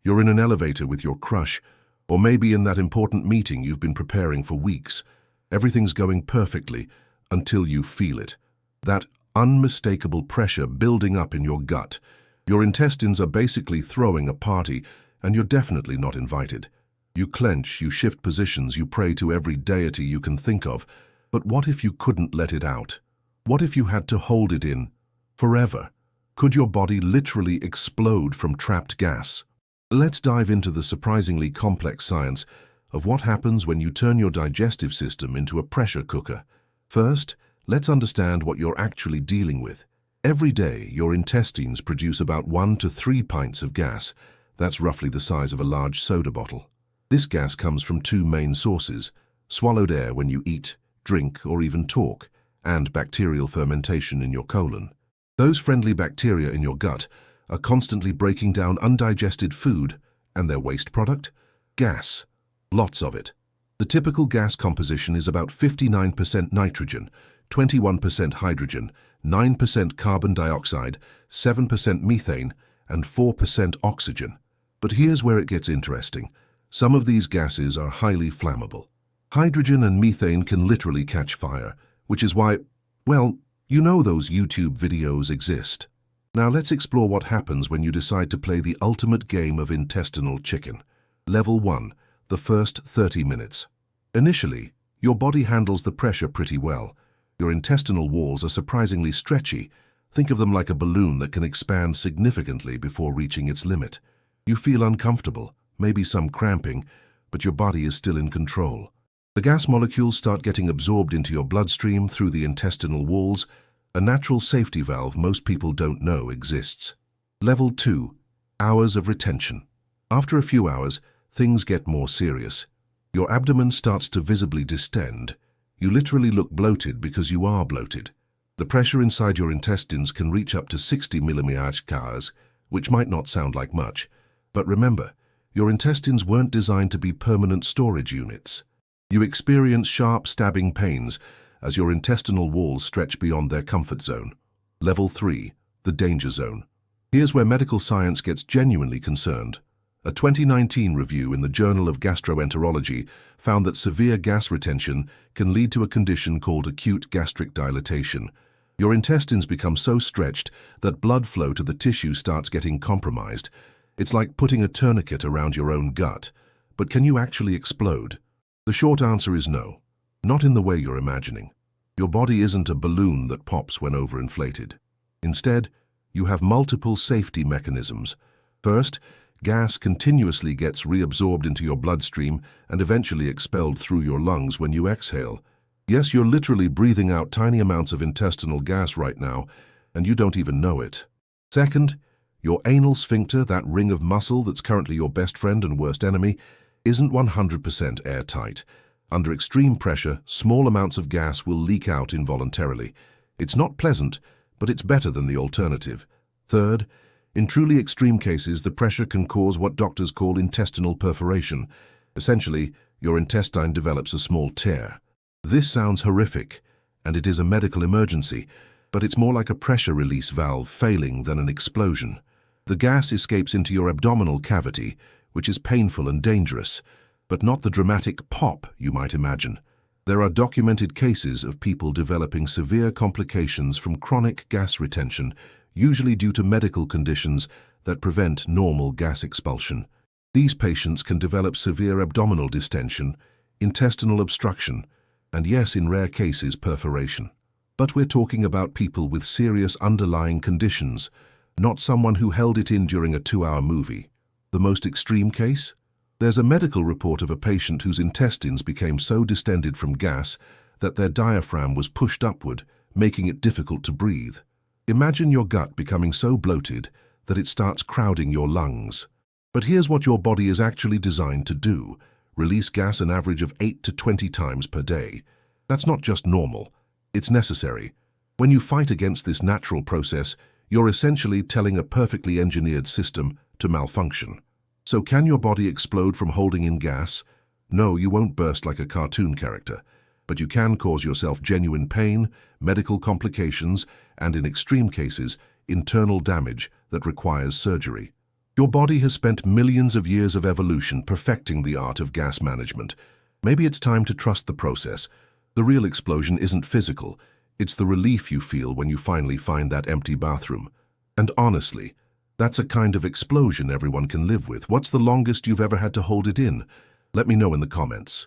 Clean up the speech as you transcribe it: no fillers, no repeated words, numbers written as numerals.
You're in an elevator with your crush, or maybe in that important meeting you've been preparing for weeks. Everything's going perfectly until you feel it. That unmistakable pressure building up in your gut. Your intestines are basically throwing a party, and you're definitely not invited. You clench, you shift positions, you pray to every deity you can think of. But what if you couldn't let it out? What if you had to hold it in forever? Could your body literally explode from trapped gas? Let's dive into the surprisingly complex science of what happens when you turn your digestive system into a pressure cooker. First, let's understand what you're actually dealing with. Every day, your intestines produce about 1 to 3 pints of gas. That's roughly the size of a large soda bottle. This gas comes from 2 main sources: swallowed air when you eat, drink, or even talk, and bacterial fermentation in your colon. Those friendly bacteria in your gut are constantly breaking down undigested food, and their waste product? Gas. Lots of it. The typical gas composition is about 59% nitrogen, 21% hydrogen, 9% carbon dioxide, 7% methane, and 4% oxygen. But here's where it gets interesting. Some of these gases are highly flammable. Hydrogen and methane can literally catch fire, which is why, well, you know those YouTube videos exist. Now let's explore what happens when you decide to play the ultimate game of intestinal chicken. Level 1, the first 30 minutes. Initially, your body handles the pressure pretty well. Your intestinal walls are surprisingly stretchy. Think of them like a balloon that can expand significantly before reaching its limit. You feel uncomfortable, maybe some cramping, but your body is still in control. The gas molecules start getting absorbed into your bloodstream through the intestinal walls, a natural safety valve most people don't know exists. Level 2, hours of retention. After a few hours, things get more serious. Your abdomen starts to visibly distend. You literally look bloated because you are bloated. The pressure inside your intestines can reach up to 60 mmHg, which might not sound like much. But remember, your intestines weren't designed to be permanent storage units. You experience sharp stabbing pains as your intestinal walls stretch beyond their comfort zone. Level 3, the danger zone. Here's where medical science gets genuinely concerned. A 2019 review in the Journal of Gastroenterology found that severe gas retention can lead to a condition called acute gastric dilatation. Your intestines become so stretched that blood flow to the tissue starts getting compromised. It's like putting a tourniquet around your own gut. But can you actually explode? The short answer is no. Not in the way you're imagining. Your body isn't a balloon that pops when overinflated. Instead, you have multiple safety mechanisms. First, gas continuously gets reabsorbed into your bloodstream and eventually expelled through your lungs when you exhale. Yes, you're literally breathing out tiny amounts of intestinal gas right now, and you don't even know it. Second, your anal sphincter, that ring of muscle that's currently your best friend and worst enemy, isn't 100% airtight. Under extreme pressure, small amounts of gas will leak out involuntarily. It's not pleasant, but it's better than the alternative. Third, in truly extreme cases, the pressure can cause what doctors call intestinal perforation. Essentially, your intestine develops a small tear. This sounds horrific, and it is a medical emergency, but it's more like a pressure release valve failing than an explosion. The gas escapes into your abdominal cavity, which is painful and dangerous, but not the dramatic pop you might imagine. There are documented cases of people developing severe complications from chronic gas retention, usually due to medical conditions that prevent normal gas expulsion. These patients can develop severe abdominal distension, intestinal obstruction, and yes, in rare cases, perforation. But we're talking about people with serious underlying conditions, not someone who held it in during a 2-hour movie. The most extreme case? There's a medical report of a patient whose intestines became so distended from gas that their diaphragm was pushed upward, making it difficult to breathe. Imagine your gut becoming so bloated that it starts crowding your lungs. But here's what your body is actually designed to do: release gas an average of 8 to 20 times per day. That's not just normal, it's necessary. When you fight against this natural process, you're essentially telling a perfectly engineered system to malfunction. So can your body explode from holding in gas? No, you won't burst like a cartoon character, but you can cause yourself genuine pain, medical complications, and in extreme cases, internal damage that requires surgery. Your body has spent millions of years of evolution perfecting the art of gas management. Maybe it's time to trust the process. The real explosion isn't physical. It's the relief you feel when you finally find that empty bathroom. And honestly, that's a kind of explosion everyone can live with. What's the longest you've ever had to hold it in? Let me know in the comments.